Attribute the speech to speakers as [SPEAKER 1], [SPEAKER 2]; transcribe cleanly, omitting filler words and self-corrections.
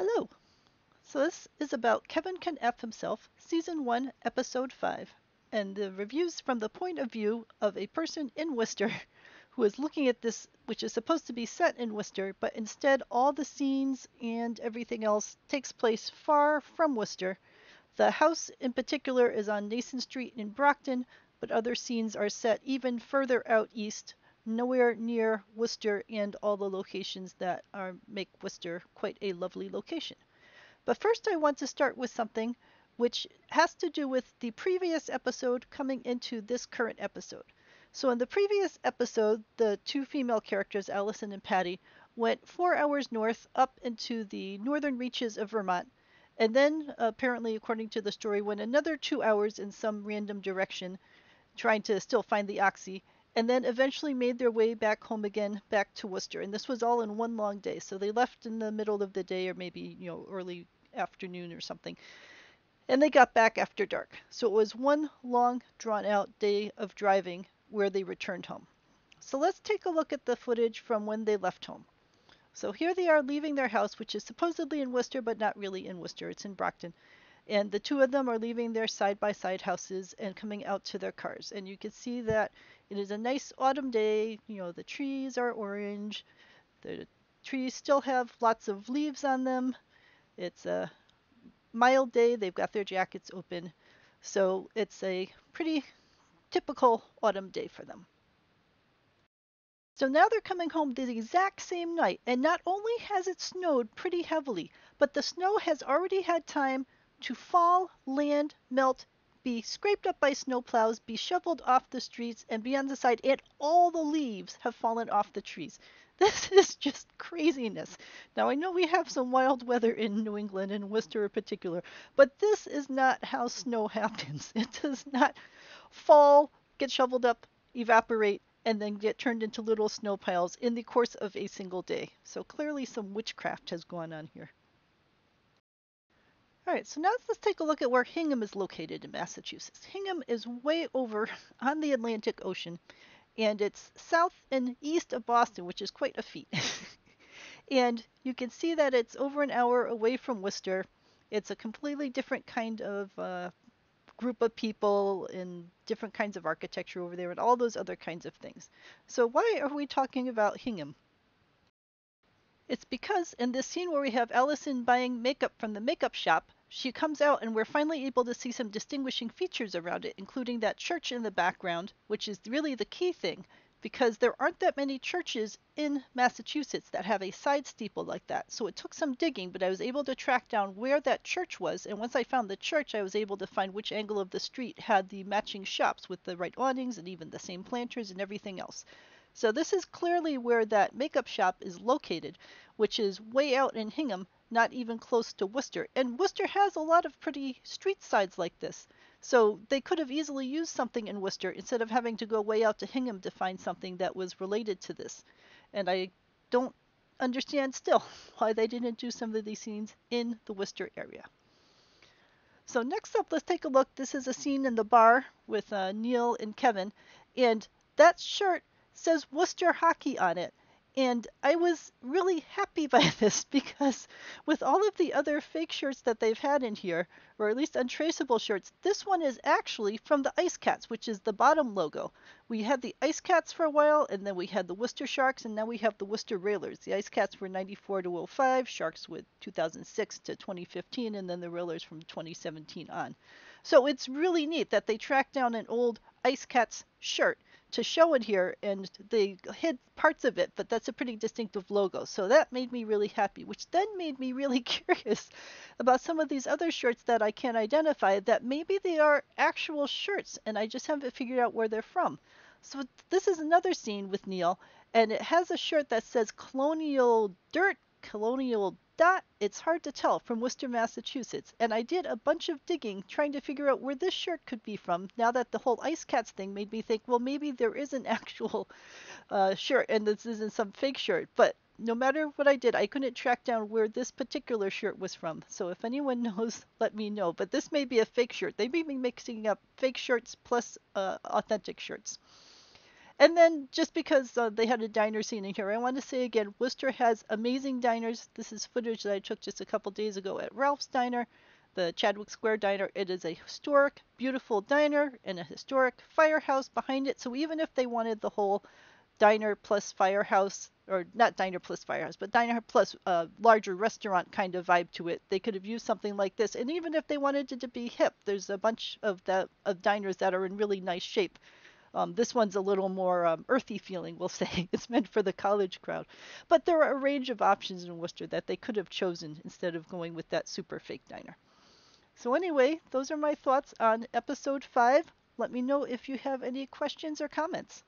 [SPEAKER 1] Hello. So this is about Kevin Can F Himself, Season 1, Episode 5, and the reviews from the point of view of a person in Worcester who is looking at this, which is supposed to be set in Worcester, but instead all the scenes and everything else takes place far from Worcester. The house in particular is on Nason Street in Brockton, but other scenes are set even further out east, nowhere near Worcester and all the locations that make Worcester quite a lovely location. But first, I want to start with something which has to do with the previous episode coming into this current episode. So, in the previous episode, the two female characters, Allison and Patti, went 4 hours north up into the northern reaches of Vermont, and then, apparently, according to the story, went another 2 hours in some random direction, trying to still find the oxy, and then eventually made their way back home again, back to Worcester. And this was all in one long day. So they left in the middle of the day or maybe, early afternoon or something. And they got back after dark. So it was one long, drawn out day of driving where they returned home. So let's take a look at the footage from when they left home. So here they are leaving their house, which is supposedly in Worcester, but not really in Worcester. It's in Brockton. And the two of them are leaving their side-by-side houses and coming out to their cars. And you can see that it is a nice autumn day. The trees are orange. The trees still have lots of leaves on them. It's a mild day. They've got their jackets open. So it's a pretty typical autumn day for them. So now they're coming home the exact same night, and not only has it snowed pretty heavily, but the snow has already had time to fall, land, melt, be scraped up by snowplows, be shoveled off the streets, and be on the side, and all the leaves have fallen off the trees. This is just craziness. Now, I know we have some wild weather in New England, and Worcester in particular, but this is not how snow happens. It does not fall, get shoveled up, evaporate, and then get turned into little snow piles in the course of a single day. So clearly some witchcraft has gone on here. All right, so now let's take a look at where Hingham is located in Massachusetts. Hingham is way over on the Atlantic Ocean, and it's south and east of Boston, which is quite a feat. And you can see that it's over an hour away from Worcester. It's a completely different kind of group of people in different kinds of architecture over there and all those other kinds of things. So why are we talking about Hingham? It's because in this scene where we have Allison buying makeup from the makeup shop, she comes out and we're finally able to see some distinguishing features around it, including that church in the background, which is really the key thing, because there aren't that many churches in Massachusetts that have a side steeple like that. So it took some digging, but I was able to track down where that church was, and once I found the church, I was able to find which angle of the street had the matching shops with the right awnings and even the same planters and everything else. So this is clearly where that makeup shop is located, which is way out in Hingham, not even close to Worcester. And Worcester has a lot of pretty street sides like this. So they could have easily used something in Worcester instead of having to go way out to Hingham to find something that was related to this. And I don't understand still why they didn't do some of these scenes in the Worcester area. So next up, let's take a look. This is a scene in the bar with Neil and Kevin. And that shirt says Worcester Hockey on it. And I was really happy by this because with all of the other fake shirts that they've had in here, or at least untraceable shirts, this one is actually from the Ice Cats, which is the bottom logo. We had the Ice Cats for a while, and then we had the Worcester Sharks, and now we have the Worcester Railers. The Ice Cats were 94 to 05, Sharks with 2006 to 2015, and then the Railers from 2017 on. So it's really neat that they tracked down an old Ice Cats shirt to show it here, and they hid parts of it, but that's a pretty distinctive logo. So that made me really happy, which then made me really curious about some of these other shirts that I can't identify, that maybe they are actual shirts, and I just haven't figured out where they're from. So this is another scene with Neil, and it has a shirt that says Colonial Dirt, Colonial Dot. It's hard to tell, from Worcester, Massachusetts. And I did a bunch of digging trying to figure out where this shirt could be from, now that the whole Ice Cats thing made me think, well, maybe there is an actual shirt and this isn't some fake shirt. But no matter what I did, I couldn't track down where this particular shirt was from. So if anyone knows, let me know. But this may be a fake shirt. They may be mixing up fake shirts plus authentic shirts. And then just because they had a diner scene in here, I want to say again, Worcester has amazing diners. This is footage that I took just a couple days ago at Ralph's Diner, the Chadwick Square Diner. It is a historic, beautiful diner and a historic firehouse behind it. So even if they wanted the whole diner plus firehouse, or not diner plus firehouse, but diner plus larger restaurant kind of vibe to it, they could have used something like this. And even if they wanted it to be hip, there's a bunch of diners that are in really nice shape. This one's a little more earthy feeling, we'll say. It's meant for the college crowd. But there are a range of options in Worcester that they could have chosen instead of going with that super fake diner. So, anyway, those are my thoughts on episode 5. Let me know if you have any questions or comments.